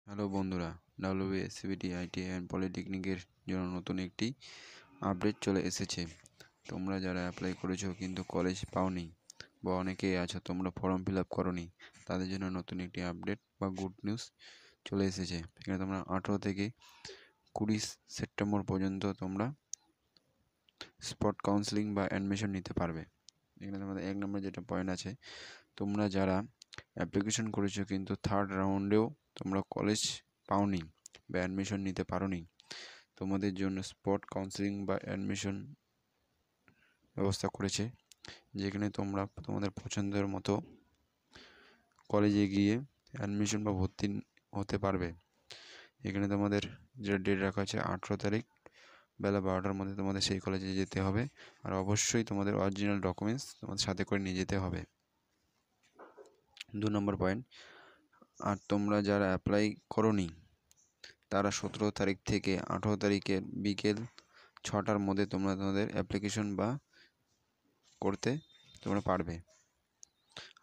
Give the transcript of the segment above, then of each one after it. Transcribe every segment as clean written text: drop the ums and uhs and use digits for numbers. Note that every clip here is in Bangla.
হ্যালো বন্ধুরা, ডাব্লিউবিএসসিবিটি আইটিআই অ্যান্ড পলিটেকনিকের জন্য নতুন একটি আপডেট চলে এসেছে। তোমরা যারা অ্যাপ্লাই করেছো কিন্তু কলেজ পাওনি বা অনেকেই আছো তোমরা ফর্ম ফিল আপ করোনি, তাদের জন্য নতুন একটি আপডেট বা গুড নিউজ চলে এসেছে। এখানে তোমরা 18 থেকে 20 সেপ্টেম্বর পর্যন্ত তোমরা স্পট কাউন্সেলিং বা অ্যাডমিশন নিতে পারবে। এখানে তোমাদের 1 নম্বর যেটা পয়েন্ট আছে, তোমরা যারা অ্যাপ্লিকেশন করেছো কিন্তু থার্ড রাউন্ডেও তোমরা কলেজ পাওনি বা অ্যাডমিশন নিতে পারোনি, তোমাদের জন্য স্পট কাউন্সেলিং বা অ্যাডমিশন ব্যবস্থা করেছে, যেখানে তোমরা তোমাদের পছন্দের মতো কলেজে গিয়ে অ্যাডমিশন বা ভর্তি হতে পারবে। এখানে তোমাদের যেটা ডেট রাখা আছে 18 তারিখ বেলা 12টার মধ্যে তোমাদের সেই কলেজে যেতে হবে, আর অবশ্যই তোমাদের অরিজিনাল ডকুমেন্টস তোমাদের সাথে করে নিয়ে যেতে হবে। 2 নম্বর পয়েন্ট, আর তোমরা যারা অ্যাপ্লাই করোনি তারা 17 তারিখ থেকে 18 তারিখের বিকেল 6টার মধ্যে তোমরা তোমাদের অ্যাপ্লিকেশন বা করতে তোমরা পারবে।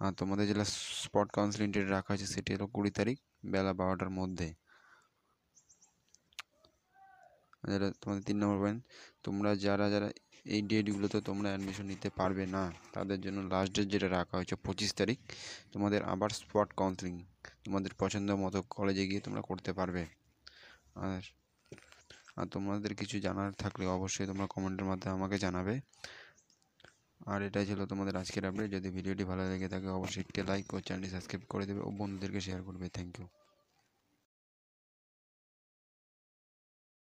আর তোমাদের যেটা স্পট কাউন্সেলিং ডেট রাখা আছে সেটি হলো 20 তারিখ বেলা 12টার মধ্যে। যেটা তোমাদের 3 নম্বর পয়েন্ট, তোমরা যারা যারা এই ডেটগুলোতে তোমরা অ্যাডমিশন নিতে পারবে না তাদের জন্য লাস্ট ডেট যেটা রাখা হয়েছে 25 তারিখ, তোমাদের আবার স্পট কাউন্সেলিং তোমাদের পছন্দ মতো কলেজে গিয়ে তোমরা করতে পারবে। আর আর তোমাদের কিছু জানার থাকলে অবশ্যই তোমরা কমেন্টের মাধ্যমে আমাকে জানাবে। আর এটাই ছিল তোমাদের আজকের আপডেট। যদি ভিডিওটি ভালো লেগে থাকে অবশ্যই একটি লাইক ও চ্যানেলটি সাবস্ক্রাইব করে দেবে ও বন্ধুদেরকে শেয়ার করবে। Thank you.